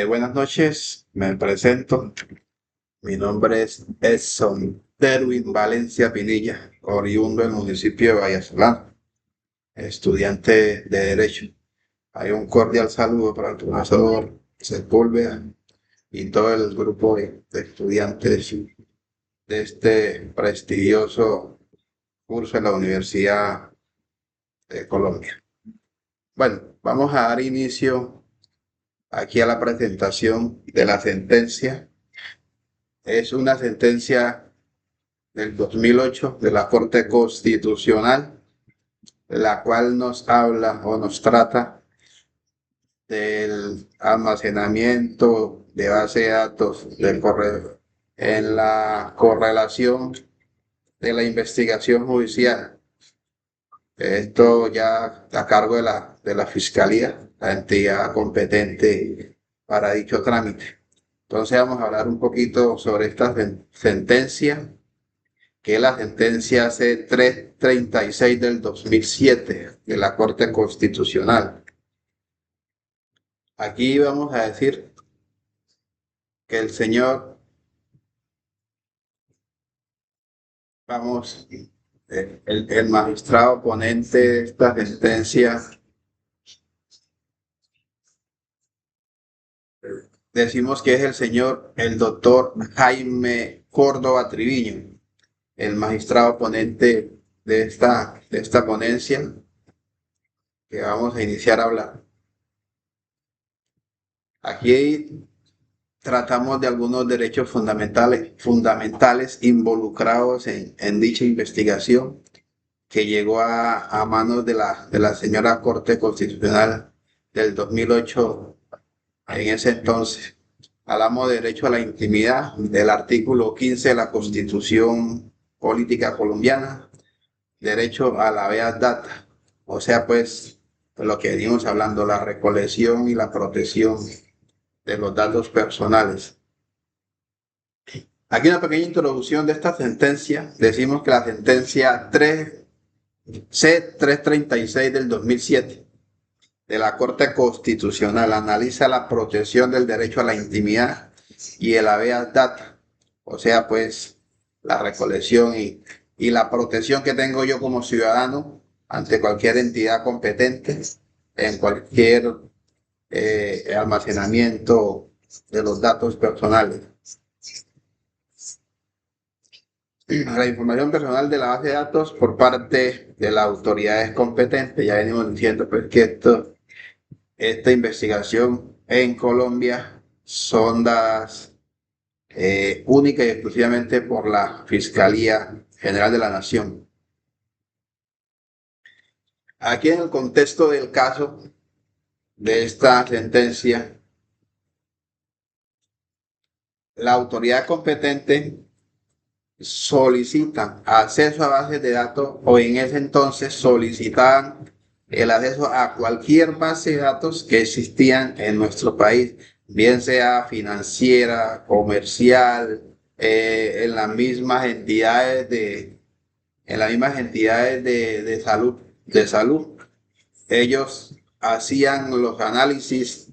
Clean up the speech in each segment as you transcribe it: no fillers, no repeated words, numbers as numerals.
Buenas noches, me presento. Mi nombre es Edson Derwin Valencia Pinilla, oriundo del municipio de Vallasolana, estudiante de Derecho. Hay un cordial saludo para el profesor Sepúlveda y todo el grupo de estudiantes de este prestigioso curso en la Universidad de Colombia. Bueno, vamos a dar inicio aquí a la presentación de la sentencia. Es una sentencia del 2008 de la Corte Constitucional, la cual nos habla o nos trata del almacenamiento de base de datos del correo en la correlación de la investigación judicial. Esto ya a cargo de la Fiscalía, la entidad competente para dicho trámite. Entonces vamos a hablar un poquito sobre esta sentencia, que es la sentencia C-336 del 2007 de la Corte Constitucional. Aquí vamos a decir que el señor, el magistrado ponente de esta sentencia, decimos que es el doctor Jaime Córdoba Triviño, el magistrado ponente de esta ponencia que vamos a iniciar a hablar. Aquí tratamos de algunos derechos fundamentales involucrados en dicha investigación que llegó a manos de la señora Corte Constitucional del 2008 en ese entonces. Hablamos de derecho a la intimidad del artículo 15 de la Constitución Política Colombiana, derecho a la habeas data, o sea, pues lo que venimos hablando, la recolección y la protección de los datos personales. Aquí una pequeña introducción de esta sentencia. Decimos que la sentencia C-336 del 2007 de la Corte Constitucional analiza la protección del derecho a la intimidad y el habeas data, o sea, pues la recolección y la protección que tengo yo como ciudadano ante cualquier entidad competente en cualquier almacenamiento de los datos personales. La información personal de la base de datos por parte de las autoridades competentes. Ya venimos diciendo pues, que esta investigación en Colombia son dadas única y exclusivamente por la Fiscalía General de la Nación. Aquí en el contexto del caso de esta sentencia, la autoridad competente solicitan acceso a bases de datos o en ese entonces solicitaban el acceso a cualquier base de datos que existían en nuestro país, bien sea financiera, comercial, en las mismas entidades de salud. Ellos hacían los análisis,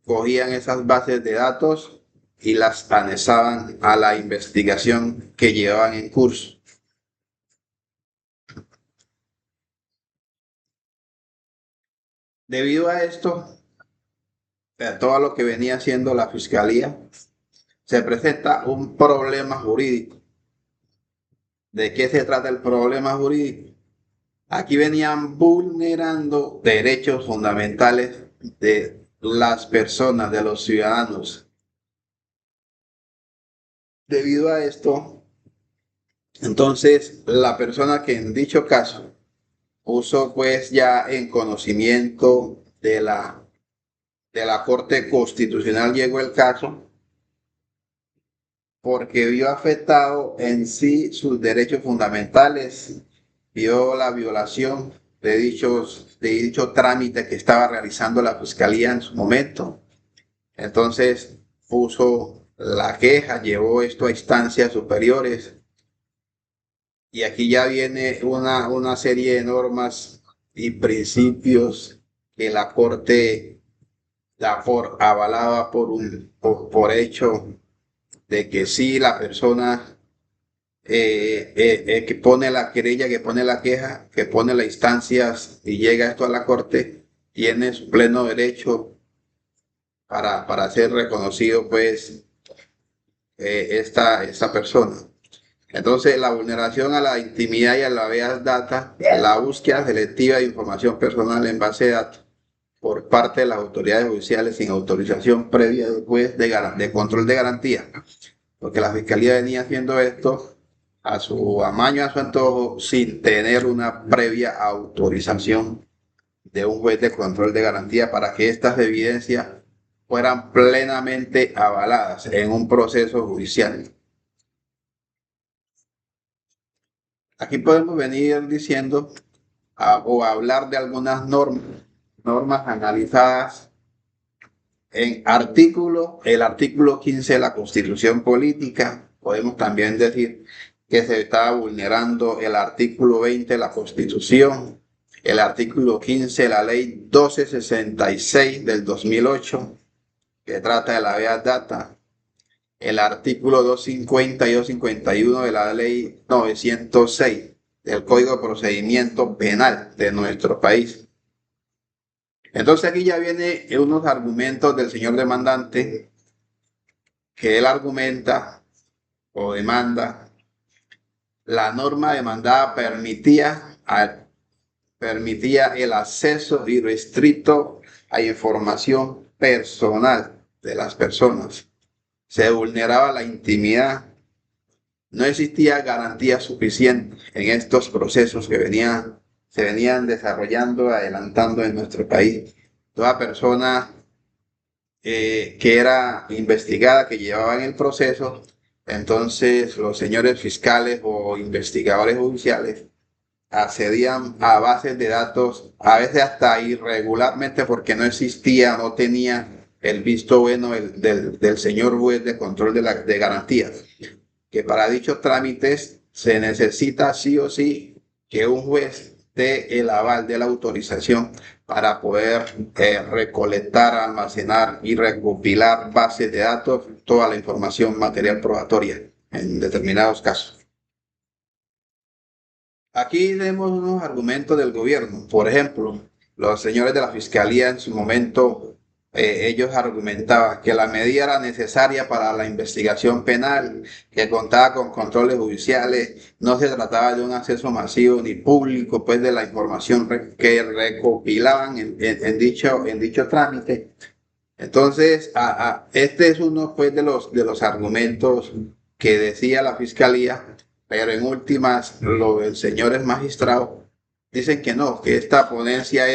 cogían esas bases de datos y las anexaban a la investigación que llevaban en curso. Debido a esto, a todo lo que venía haciendo la Fiscalía, se presenta un problema jurídico. ¿De qué se trata el problema jurídico? Aquí venían vulnerando derechos fundamentales de las personas, de los ciudadanos. Debido a esto, entonces la persona que en dicho caso puso pues ya en conocimiento de la Corte Constitucional llegó el caso porque vio afectado en sí sus derechos fundamentales, vio la violación de dicho trámite que estaba realizando la Fiscalía en su momento. Entonces puso la queja, llevó esto a instancias superiores y aquí ya viene una serie de normas y principios que la Corte avalada por hecho de que sí la persona que pone la querella, que pone la queja, que pone las instancias y llega esto a la corte, tiene su pleno derecho para ser reconocido, pues, esta persona. Entonces, la vulneración a la intimidad y a la habeas data, la búsqueda selectiva de información personal en base de datos por parte de las autoridades judiciales sin autorización previa del juez de control de garantía, porque la fiscalía venía haciendo esto a su amaño, a su antojo, sin tener una previa autorización de un juez de control de garantía para que estas evidencias fueran plenamente avaladas en un proceso judicial. Aquí podemos venir diciendo o hablar de algunas normas analizadas en el artículo 15 de la Constitución Política. Podemos también decir que se está vulnerando el artículo 20 de la Constitución, el artículo 15 de la Ley 1266 del 2008, que trata de la habeas data, el artículo 250 y 251 de la Ley 906 del Código de Procedimiento Penal de nuestro país. Entonces aquí ya viene unos argumentos del señor demandante, que él argumenta o demanda. La norma demandada permitía el acceso irrestricto a información personal de las personas. Se vulneraba la intimidad. No existía garantía suficiente en estos procesos que se venían desarrollando, adelantando en nuestro país. Toda persona que era investigada, que llevaba en el proceso, entonces los señores fiscales o investigadores judiciales accedían a bases de datos, a veces hasta irregularmente porque no existía, no tenía el visto bueno del señor juez de control de garantías, que para dichos trámites se necesita sí o sí que un juez dé el aval de la autorización para poder recolectar, almacenar y recopilar bases de datos, toda la información material probatoria en determinados casos. Aquí vemos unos argumentos del gobierno. Por ejemplo, los señores de la fiscalía en su momento, ellos argumentaban que la medida era necesaria para la investigación penal, que contaba con controles judiciales, no se trataba de un acceso masivo ni público, pues, de la información que recopilaban en dicho trámite. Entonces, este es uno, pues, de los argumentos que decía la fiscalía, pero en últimas, los señores magistrados dicen que no, que esta ponencia,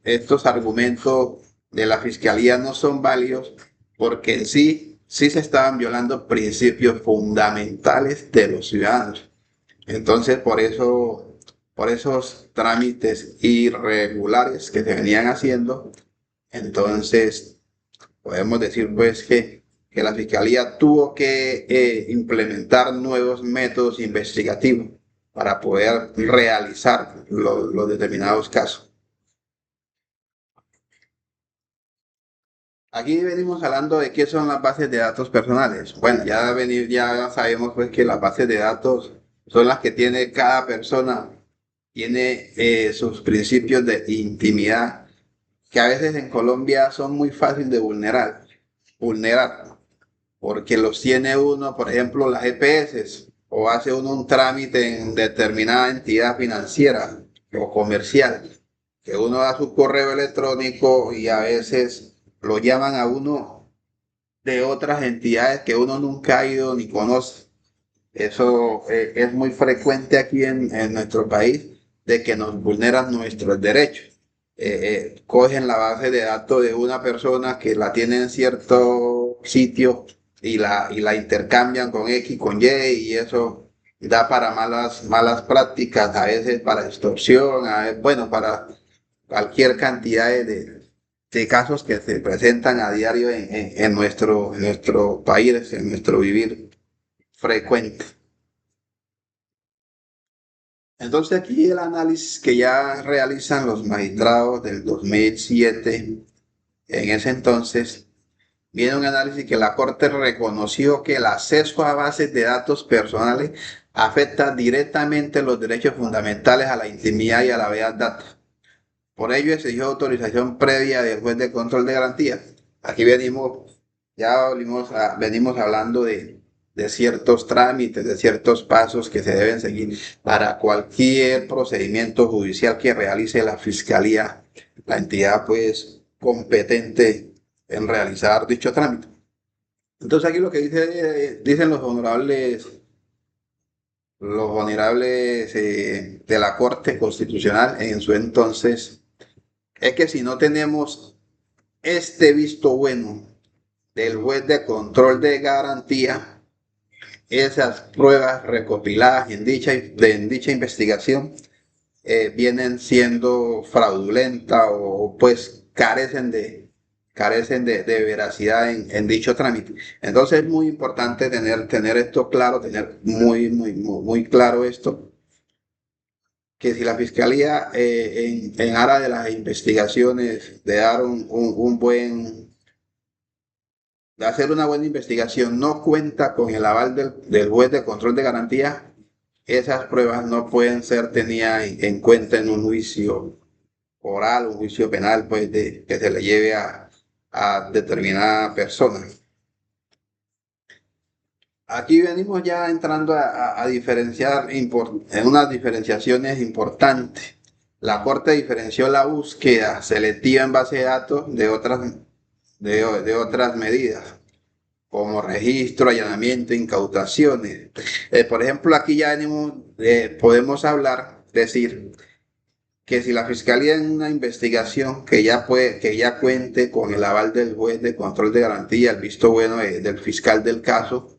estos argumentos de la fiscalía no son válidos porque en sí se estaban violando principios fundamentales de los ciudadanos. Entonces, por esos trámites irregulares que se venían haciendo, entonces podemos decir, pues, que la fiscalía tuvo que implementar nuevos métodos investigativos para poder realizar los determinados casos. Aquí venimos hablando de qué son las bases de datos personales. Bueno, ya sabemos, pues, que las bases de datos son las que tiene cada persona, tiene sus principios de intimidad, que a veces en Colombia son muy fáciles de vulnerar, porque los tiene uno, por ejemplo, las EPS, o hace uno un trámite en determinada entidad financiera o comercial, que uno da su correo electrónico y a veces lo llaman a uno de otras entidades que uno nunca ha ido ni conoce. Eso es muy frecuente aquí en nuestro país, de que nos vulneran nuestros derechos. Cogen la base de datos de una persona que la tiene en cierto sitio y la intercambian con X, con Y, y eso da para malas prácticas, a veces para extorsión, bueno, para cualquier cantidad de casos que se presentan a diario en nuestro país, en nuestro vivir frecuente. Entonces aquí el análisis que ya realizan los magistrados del 2007, en ese entonces, viene un análisis que la Corte reconoció que el acceso a bases de datos personales afecta directamente los derechos fundamentales a la intimidad y a la verdad data. Por ello exigió autorización previa del juez de control de garantía. Aquí venimos hablando de ciertos trámites, de ciertos pasos que se deben seguir para cualquier procedimiento judicial que realice la Fiscalía, la entidad pues competente en realizar dicho trámite. Entonces aquí lo que dicen los honerables de la Corte Constitucional en su entonces, es que si no tenemos este visto bueno del juez de control de garantía, esas pruebas recopiladas en dicha investigación vienen siendo fraudulentas o pues carecen de veracidad en dicho trámite. Entonces es muy importante tener esto claro, tener muy claro esto, que si la Fiscalía en aras de las investigaciones, de hacer una buena investigación, no cuenta con el aval del juez de control de garantía, esas pruebas no pueden ser tenidas en cuenta en un juicio oral, un juicio penal, pues que se le lleve a determinada persona. Aquí venimos ya entrando a diferenciar en unas diferenciaciones importantes. La Corte diferenció la búsqueda selectiva en base de datos de otras medidas, como registro, allanamiento, incautaciones. Por ejemplo, aquí ya podemos decir que si la Fiscalía en una investigación que ya cuente con el aval del juez de control de garantía, el visto bueno del fiscal del caso,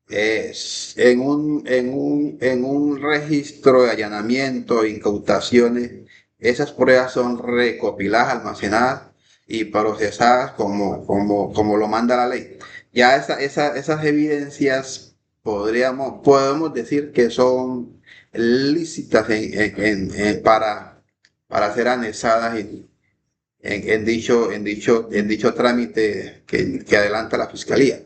en un registro de allanamiento e incautaciones, esas pruebas son recopiladas, almacenadas y procesadas como lo manda la ley. Ya esas evidencias podemos decir que son lícitas para ser anexadas en dicho trámite que adelanta la Fiscalía,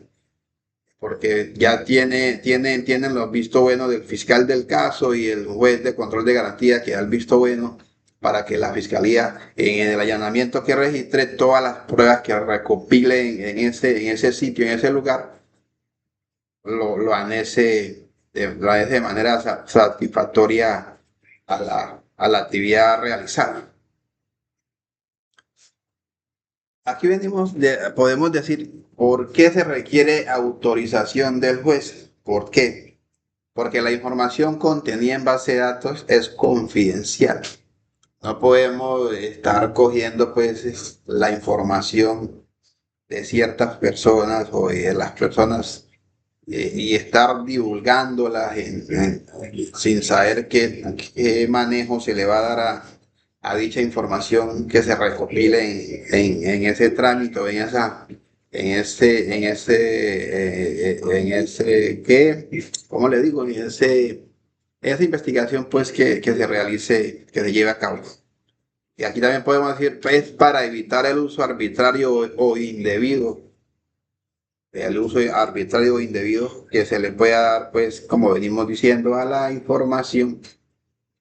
porque ya tienen los vistos buenos del fiscal del caso y el juez de control de garantía que da el visto bueno para que la Fiscalía en el allanamiento que registre todas las pruebas que recopilen en ese sitio, en ese lugar, lo anexe de manera satisfactoria a la actividad realizada. Aquí podemos decir por qué se requiere autorización del juez. ¿Por qué? Porque la información contenida en base de datos es confidencial. No podemos estar cogiendo pues la información de ciertas personas o de las personas y estar divulgándolas sin saber qué manejo se le va a dar a dicha información que se recopile en ese trámite, ¿cómo le digo? Esa investigación pues que se realice, que se lleve a cabo. Y aquí también podemos decir, pues, para evitar el uso arbitrario o indebido, que se le pueda dar, pues, como venimos diciendo, a la información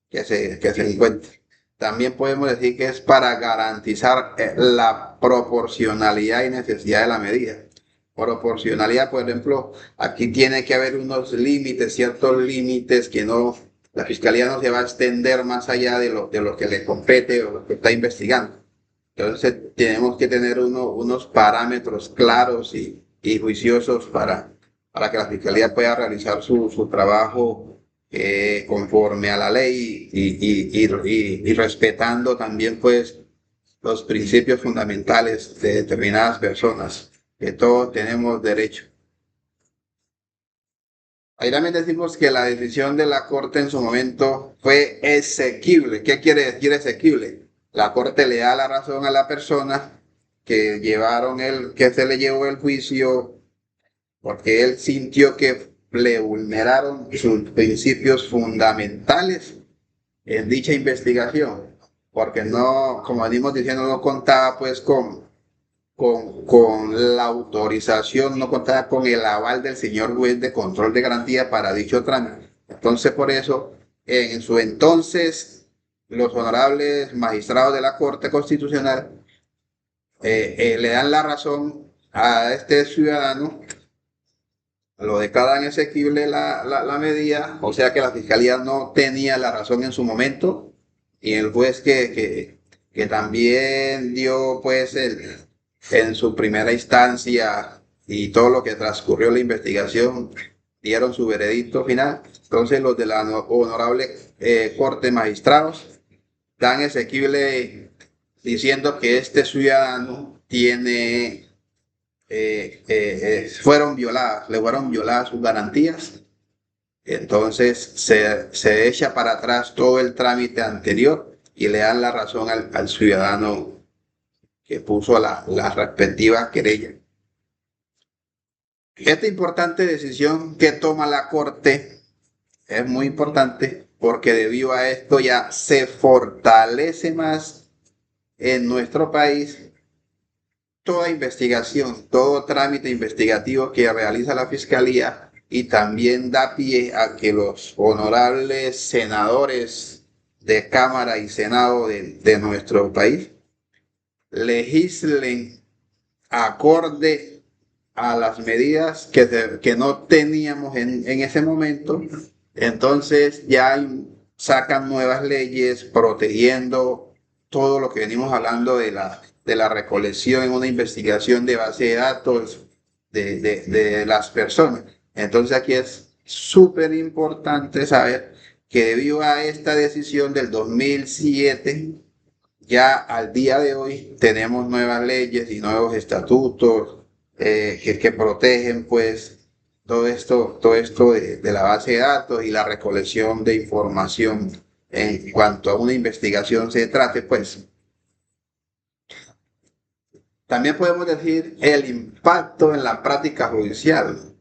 que se encuentre. También podemos decir que es para garantizar la proporcionalidad y necesidad de la medida. Proporcionalidad, por ejemplo, aquí tiene que haber unos límites, ciertos límites que la Fiscalía no se va a extender más allá de lo que le compete o lo que está investigando. Entonces tenemos que tener unos parámetros claros y juiciosos para que la Fiscalía pueda realizar su trabajo conforme a la ley y respetando también pues los principios fundamentales de determinadas personas, que todos tenemos derecho. Ahí también decimos que la decisión de la Corte en su momento fue exequible. ¿Qué quiere decir exequible? La Corte le da la razón a la persona que se le llevó el juicio porque él sintió que le vulneraron sus principios fundamentales en dicha investigación, porque no, como venimos diciendo, no contaba pues con la autorización, no contaba con el aval del señor juez de control de garantía para dicho trámite. Entonces, por eso, en su entonces, los honorables magistrados de la Corte Constitucional le dan la razón a este ciudadano, lo declaran exequible la medida, o sea que la fiscalía no tenía la razón en su momento y el juez que también dio pues en su primera instancia y todo lo que transcurrió la investigación dieron su veredicto final. Entonces los de la honorable Corte Magistrados dan exequible diciendo que este ciudadano tiene le fueron violadas sus garantías. Entonces se echa para atrás todo el trámite anterior y le dan la razón al ciudadano que puso la respectiva querella. Esta importante decisión que toma la Corte es muy importante porque debido a esto ya se fortalece más en nuestro país toda investigación, todo trámite investigativo que realiza la Fiscalía y también da pie a que los honorables senadores de Cámara y Senado de nuestro país legislen acorde a las medidas que no teníamos en ese momento. Entonces ya sacan nuevas leyes protegiendo todo lo que venimos hablando de la recolección en una investigación de base de datos de las personas. Entonces aquí es súper importante saber que debido a esta decisión del 2007, ya al día de hoy tenemos nuevas leyes y nuevos estatutos que protegen pues todo esto de la base de datos y la recolección de información en cuanto a una investigación se trate, pues. También podemos decir el impacto en la práctica judicial.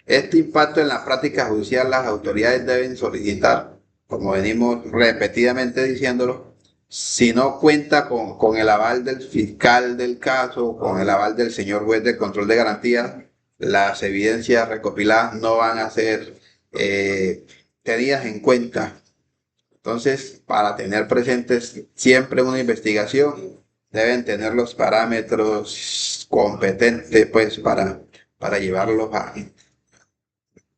Este impacto en la práctica judicial las autoridades deben solicitar, como venimos repetidamente diciéndolo, si no cuenta con el aval del fiscal del caso, con el aval del señor juez de control de garantías, las evidencias recopiladas no van a ser tenidas en cuenta. Entonces, para tener presentes siempre una investigación, deben tener los parámetros competentes pues para llevarlos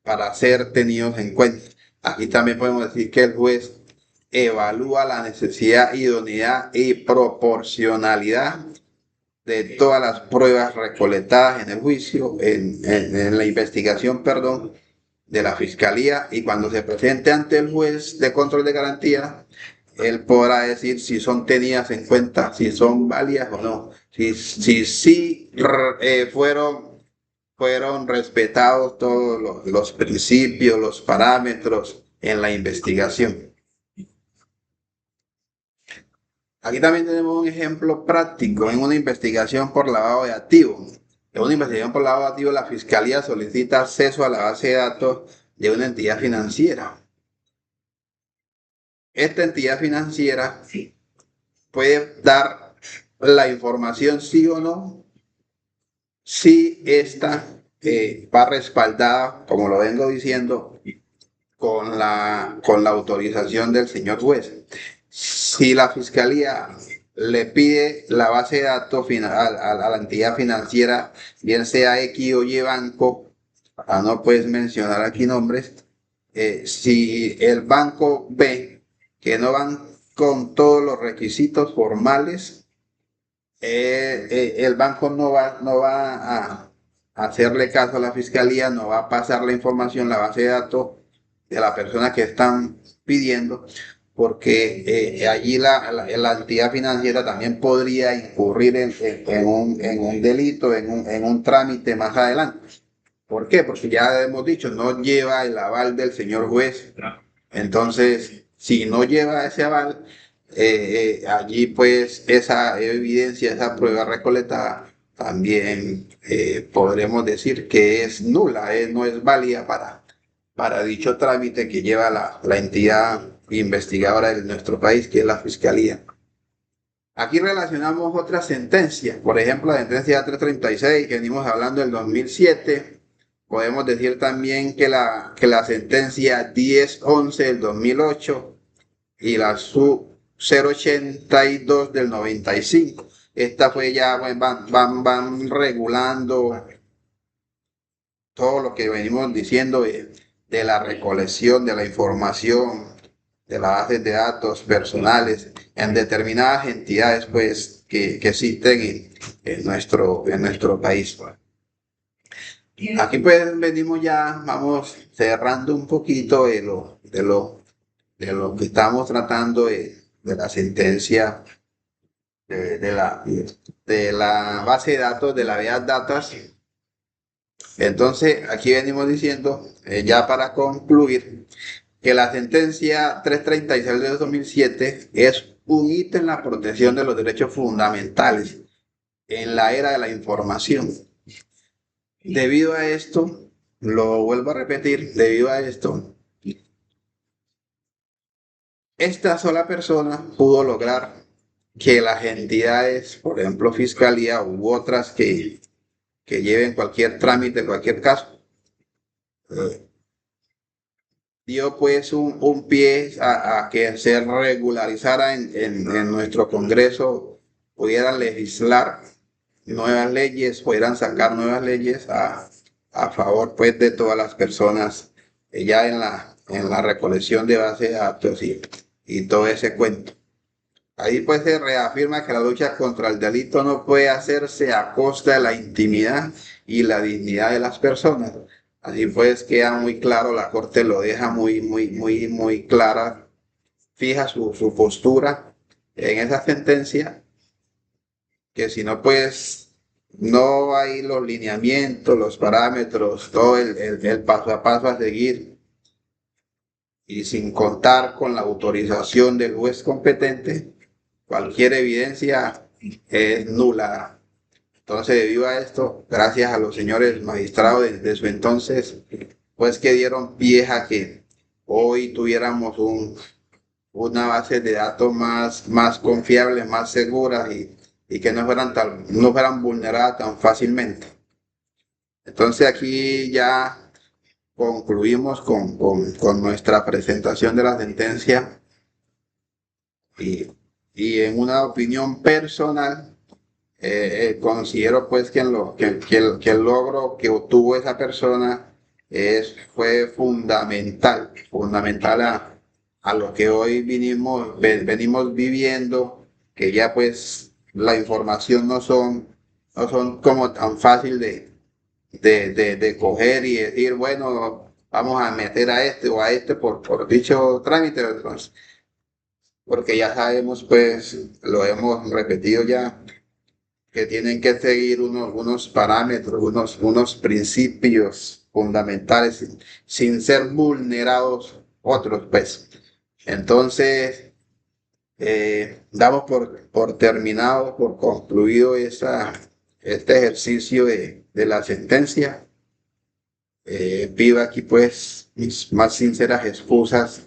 para ser tenidos en cuenta. Aquí también podemos decir que el juez evalúa la necesidad, idoneidad y proporcionalidad de todas las pruebas recolectadas en el juicio, en la investigación, perdón, de la fiscalía, y cuando se presente ante el juez de control de garantía, él podrá decir si son tenidas en cuenta, si son válidas o no, si fueron respetados todos los principios, los parámetros en la investigación. Aquí también tenemos un ejemplo práctico en una investigación por lavado de activos. En una investigación por lavado de activos, la Fiscalía solicita acceso a la base de datos de una entidad financiera. Esta entidad financiera puede dar la información sí o no, si esta va respaldada, como lo vengo diciendo, con la autorización del señor juez. Si la fiscalía le pide la base de datos a la entidad financiera, bien sea X o Y banco, para no puedes mencionar aquí nombres, si el banco ve que no van con todos los requisitos formales, el banco no va a hacerle caso a la fiscalía, no va a pasar la información, la base de datos de la persona que están pidiendo, porque allí la entidad financiera también podría incurrir en un delito, en un trámite más adelante. ¿Por qué? Porque ya hemos dicho, no lleva el aval del señor juez. Entonces, si no lleva ese aval, allí pues esa evidencia, esa prueba recolectada, también podremos decir que es nula, no es válida para dicho trámite que lleva la entidad investigadora de nuestro país, que es la Fiscalía. Aquí relacionamos otras sentencias, por ejemplo, la sentencia 336 que venimos hablando del 2007. Podemos decir también que la sentencia 1011 del 2008 y la SU 082 del 95. Esta fue ya, van regulando todo lo que venimos diciendo de la recolección de la información de las bases de datos personales en determinadas entidades pues que existen en nuestro país. Aquí pues venimos ya, vamos cerrando un poquito de lo que estamos tratando de la sentencia de la base de datos de la Big Data. Entonces aquí venimos diciendo, ya para concluir, que la sentencia 336 de 2007 es un hito en la protección de los derechos fundamentales en la era de la información. Debido a esto, lo vuelvo a repetir, debido a esto, esta sola persona pudo lograr que las entidades, por ejemplo, Fiscalía u otras que lleven cualquier trámite, cualquier caso, dio pues un pie a que se regularizara en nuestro Congreso, pudieran legislar nuevas leyes, pudieran sacar nuevas leyes a favor pues de todas las personas ya en la recolección de bases de datos y todo ese cuento. Ahí pues se reafirma que la lucha contra el delito no puede hacerse a costa de la intimidad y la dignidad de las personas. Así pues queda muy claro, la Corte lo deja muy clara, fija su postura en esa sentencia, que si no pues no hay los lineamientos, los parámetros, todo el paso a paso a seguir y sin contar con la autorización del juez competente, cualquier evidencia es nula. Entonces, debido a esto, gracias a los señores magistrados de su entonces, pues que dieron pie a que hoy tuviéramos una base de datos más confiable, más segura y que no fueran vulneradas tan fácilmente. Entonces, aquí ya concluimos con nuestra presentación de la sentencia y en una opinión personal, considero pues que el logro que obtuvo esa persona fue fundamental a lo que hoy venimos viviendo, que ya pues la información no son como tan fácil de coger y decir, bueno, vamos a meter a este o a este por dicho trámite, entonces, porque ya sabemos, pues, lo hemos repetido ya, que tienen que seguir unos parámetros, unos principios fundamentales sin ser vulnerados otros, pues. Entonces, damos por terminado, por concluido este ejercicio de la sentencia. Pido aquí, pues, mis más sinceras excusas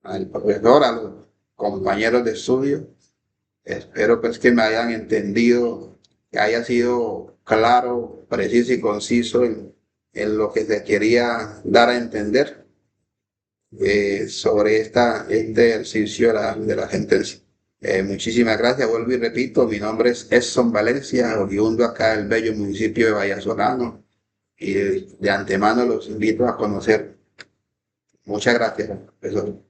al profesor, a los compañeros de estudio. Espero pues que me hayan entendido, que haya sido claro, preciso y conciso en lo que se quería dar a entender sobre este ejercicio de la sentencia. Muchísimas gracias, vuelvo y repito, mi nombre es Edson Valencia, oriundo acá del bello municipio de Vallasolano, y de antemano los invito a conocer. Muchas gracias, profesor.